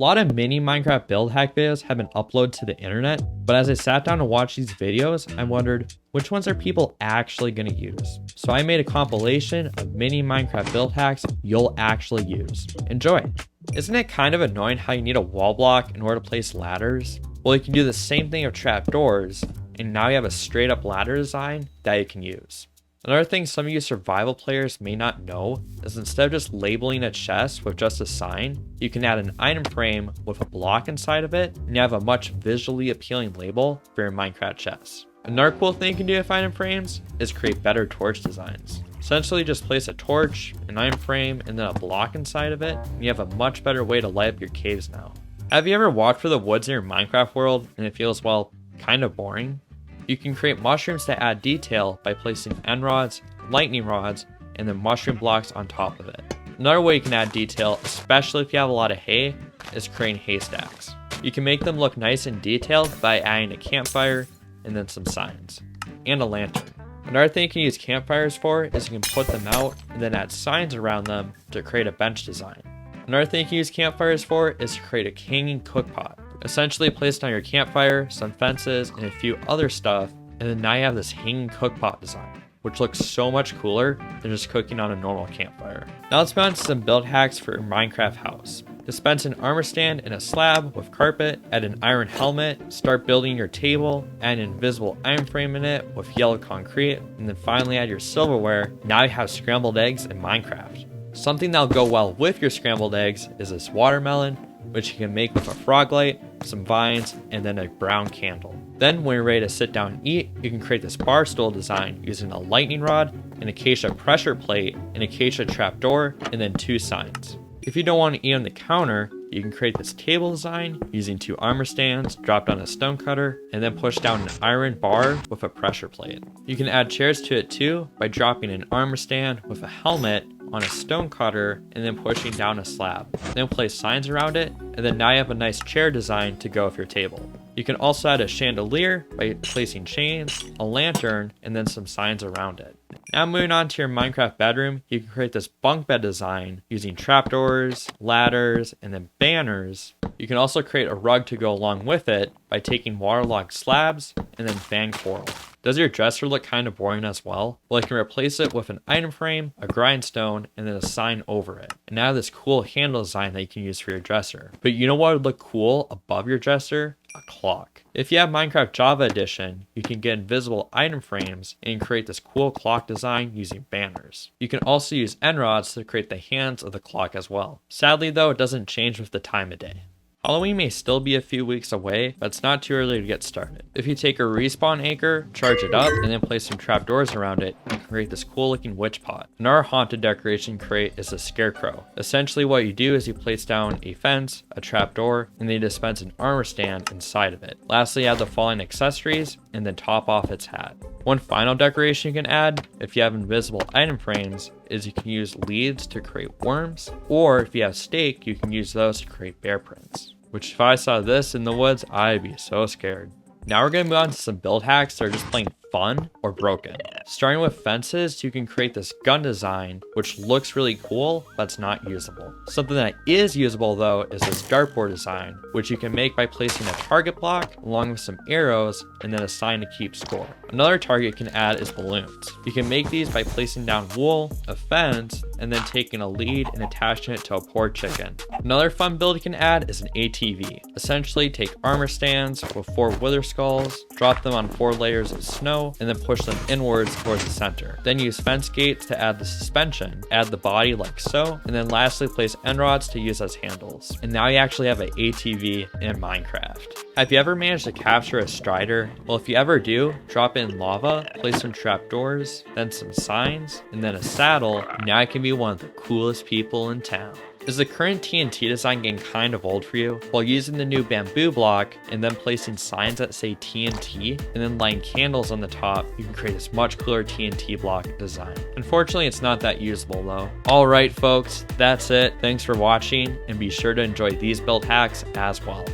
lot of mini Minecraft build hack videos have been uploaded to the internet, but as I sat down to watch these videos, I wondered, which ones are people actually going to use? So I made a compilation of mini Minecraft build hacks you'll actually use. Enjoy! Isn't it kind of annoying how you need a wall block in order to place ladders? Well, you can do the same thing with trapdoors, and now you have a straight up ladder design that you can use. Another thing some of you survival players may not know is instead of just labeling a chest with just a sign, you can add an item frame with a block inside of it, and you have a much visually appealing label for your Minecraft chest. Another cool thing you can do with item frames is create better torch designs. Essentially just place a torch, an item frame, and then a block inside of it, and you have a much better way to light up your caves now. Have you ever walked through the woods in your Minecraft world and it feels, well, kind of boring? You can create mushrooms to add detail by placing end rods, lightning rods, and then mushroom blocks on top of it. Another way you can add detail, especially if you have a lot of hay, is creating haystacks. You can make them look nice and detailed by adding a campfire and then some signs, and a lantern. Another thing you can use campfires for is you can put them out and then add signs around them to create a bench design. Another thing you can use campfires for is to create a hanging cookpot. Essentially place on your campfire, some fences, and a few other stuff, and then now you have this hanging cookpot design, which looks so much cooler than just cooking on a normal campfire. Now let's move on to some build hacks for your Minecraft house. Dispense an armor stand in a slab with carpet, add an iron helmet, start building your table, add an invisible iron frame in it with yellow concrete, and then finally add your silverware. Now you have scrambled eggs in Minecraft. Something that'll go well with your scrambled eggs is this watermelon, which you can make with a frog light, some vines, and then a brown candle. Then when you're ready to sit down and eat, you can create this barstool design using a lightning rod, an acacia pressure plate, an acacia trapdoor, and then 2 signs. If you don't want to eat on the counter, you can create this table design using 2 armor stands, dropped on a stone cutter, and then push down an iron bar with a pressure plate. You can add chairs to it too by dropping an armor stand with a helmet on a stone cutter and then pushing down a slab. Then place signs around it, and then now you have a nice chair design to go with your table. You can also add a chandelier by placing chains, a lantern, and then some signs around it. Now moving on to your Minecraft bedroom, you can create this bunk bed design using trapdoors, ladders, and then banners. You can also create a rug to go along with it by taking waterlogged slabs and then fan coral. Does your dresser look kind of boring as well? Well, you can replace it with an item frame, a grindstone, and then a sign over it. And now this cool handle design that you can use for your dresser. But you know what would look cool above your dresser? A clock. If you have Minecraft Java Edition, you can get invisible item frames and create this cool clock design using banners. You can also use end rods to create the hands of the clock as well. Sadly though, it doesn't change with the time of day. Halloween may still be a few weeks away, but it's not too early to get started. If you take a respawn anchor, charge it up, and then place some trapdoors around it, you can create this cool looking witch pot. Another haunted decoration you can create is a scarecrow. Essentially what you do is you place down a fence, a trapdoor, and then you dispense an armor stand inside of it. Lastly, add the following accessories, and then top off its hat. One final decoration you can add, if you have invisible item frames, is you can use leads to create worms, or if you have stake, you can use those to create bear prints. Which if I saw this in the woods, I'd be so scared. Now we're going to move on to some build hacks that are just plain fun or broken. Starting with fences, you can create this gun design, which looks really cool, but it's not usable. Something that is usable though is this dartboard design, which you can make by placing a target block along with some arrows and then a sign to keep score. Another target you can add is balloons. You can make these by placing down wool, a fence, and then taking a lead and attaching it to a poor chicken. Another fun build you can add is an ATV. Essentially take armor stands with 4 wither skulls, drop them on 4 layers of snow, and then push them inwards towards the center. Then use fence gates to add the suspension, add the body like so, and then lastly place end rods to use as handles. And now you actually have an ATV in Minecraft. Have you ever managed to capture a strider? Well, if you ever do, drop it in lava, place some trapdoors, then some signs, and then a saddle. Now you can be one of the coolest people in town. Is the current TNT design getting kind of old for you? While using the new bamboo block and then placing signs that say TNT and then lighting candles on the top, you can create this much cooler TNT block design. Unfortunately, it's not that usable though. Alright folks, that's it. Thanks for watching and be sure to enjoy these build hacks as well.